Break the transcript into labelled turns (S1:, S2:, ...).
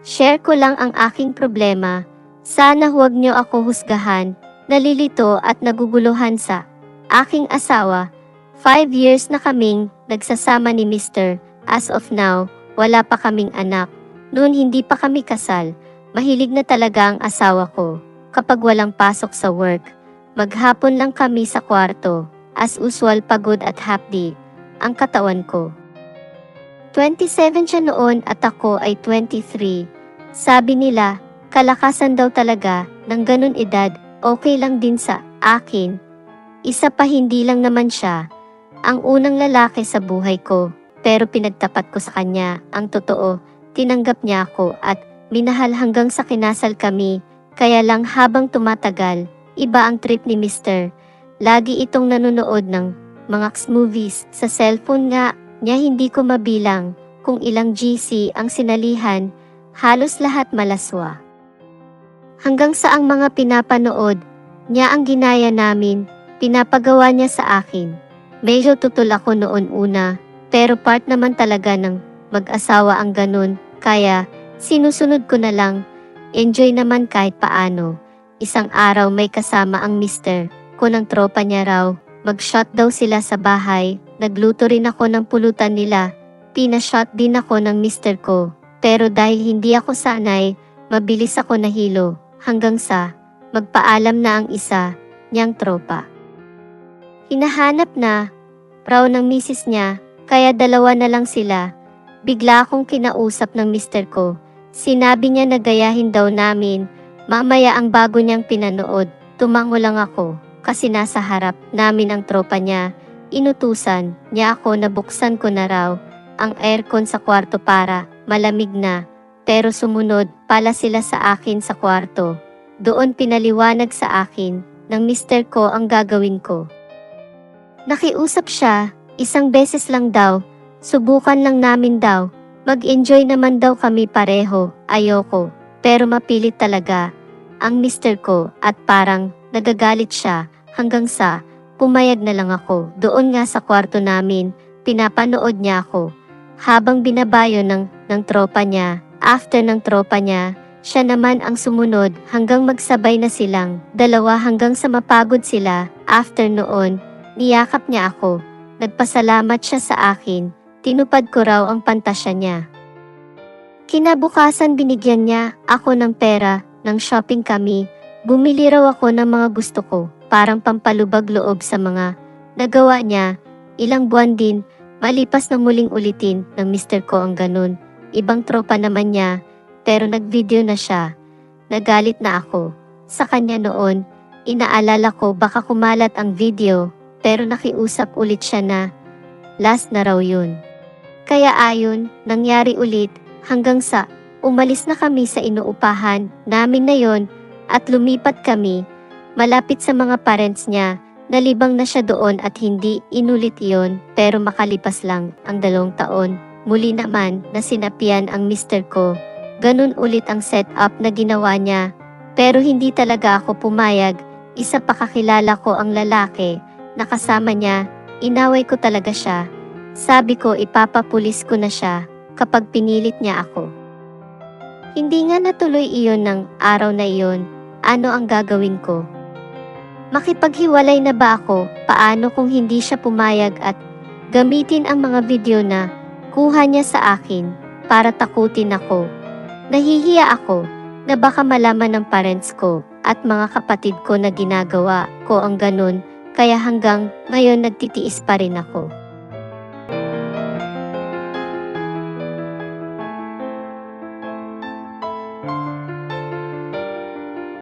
S1: Share ko lang ang aking problema. Sana huwag niyo ako husgahan. Nalilito at naguguluhan sa aking asawa. 5 years na kaming nagsasama ni Mr. As of now, wala pa kaming anak. Noon hindi pa kami kasal. Mahilig na talaga ang asawa ko. Kapag walang pasok sa work, maghapon lang kami sa kwarto. As usual, pagod at hapdi ang katawan ko. 27 siya noon at ako ay 23. Sabi nila, kalakasan daw talaga ng ganun edad, okay lang din sa akin. Isa pa, hindi lang naman siya ang unang lalaki sa buhay ko, pero pinagtapat ko sa kanya ang totoo. Tinanggap niya ako at minahal hanggang sa kinasal kami. Kaya lang habang tumatagal, iba ang trip ni Mr. Lagi itong nanonood ng mga movies sa cellphone nga niya. Hindi ko mabilang kung ilang GC ang sinalihan, halos lahat malaswa. Hanggang sa ang mga pinapanood niya ang ginaya namin, pinapagawa niya sa akin. Medyo tutol ako noon una, pero part naman talaga ng mag-asawa ang ganun, kaya sinusunod ko na lang. Enjoy naman kahit paano. Isang araw may kasama ang mister ko ng tropa niya raw. Mag-shot daw sila sa bahay. Nagluto rin ako ng pulutan nila. Pina-shot din ako ng mister ko. Pero dahil hindi ako sanay, mabilis ako nahilo. Hanggang sa magpaalam na ang isa niyang tropa. Hinahanap na raw ng misis niya, kaya dalawa na lang sila. Bigla akong kinausap ng mister ko. Sinabi niya na gayahin daw namin. Mamaya ang bago niyang pinanood. Tumango lang ako kasi nasa harap namin ang tropa niya. Inutusan niya ako na buksan ko na raw ang aircon sa kwarto para malamig na. Pero sumunod pala sila sa akin sa kwarto. Doon pinaliwanag sa akin ng mister ko ang gagawin ko. Nakiusap siya, 1 beses lang daw. Subukan lang namin daw. Mag-enjoy naman daw kami pareho. Ayoko, pero mapilit talaga ang mister ko at parang nagagalit siya hanggang sa pumayag na lang ako. Doon nga sa kwarto namin, pinapanood niya ako habang binabayo ng tropa niya. After ng tropa niya, siya naman ang sumunod hanggang magsabay na silang dalawa hanggang sa mapagod sila. After noon, niyakap niya ako. Nagpasalamat siya sa akin. Tinupad ko raw ang pantasya niya. Kinabukasan binigyan niya ako ng pera, ng shopping kami. Bumili raw ako ng mga gusto ko, parang pampalubag loob sa mga nagawa niya. Ilang buwan din, malipas na muling ulitin ng mister ko ang ganun. Ibang tropa naman niya, pero nag-video na siya. Nagalit na ako sa kanya noon. Inaalala ko baka kumalat ang video, pero nakiusap ulit siya na last na raw yun. Kaya ayon, nangyari ulit hanggang sa umalis na kami sa inuupahan namin na yon at lumipat kami malapit sa mga parents niya. Nalibang na siya doon at hindi inulit iyon, pero makalipas lang ang 2 taon. Muli naman na sinapian ang mister ko. Ganun ulit ang setup na ginawa niya, pero hindi talaga ako pumayag. Isa pa kakilala ko ang lalaki na kasama niya. Inaway ko talaga siya. Sabi ko ipapapulis ko na siya kapag pinilit niya ako. Hindi nga natuloy iyon ng araw na iyon. Ano ang gagawin ko? Makipaghiwalay na ba ako? Paano kung hindi siya pumayag at gamitin ang mga video na kuha niya sa akin para takutin ako? Nahihiya ako na baka malaman ng parents ko at mga kapatid ko na ginagawa ko ang ganun, kaya hanggang ngayon nagtitiis pa rin ako.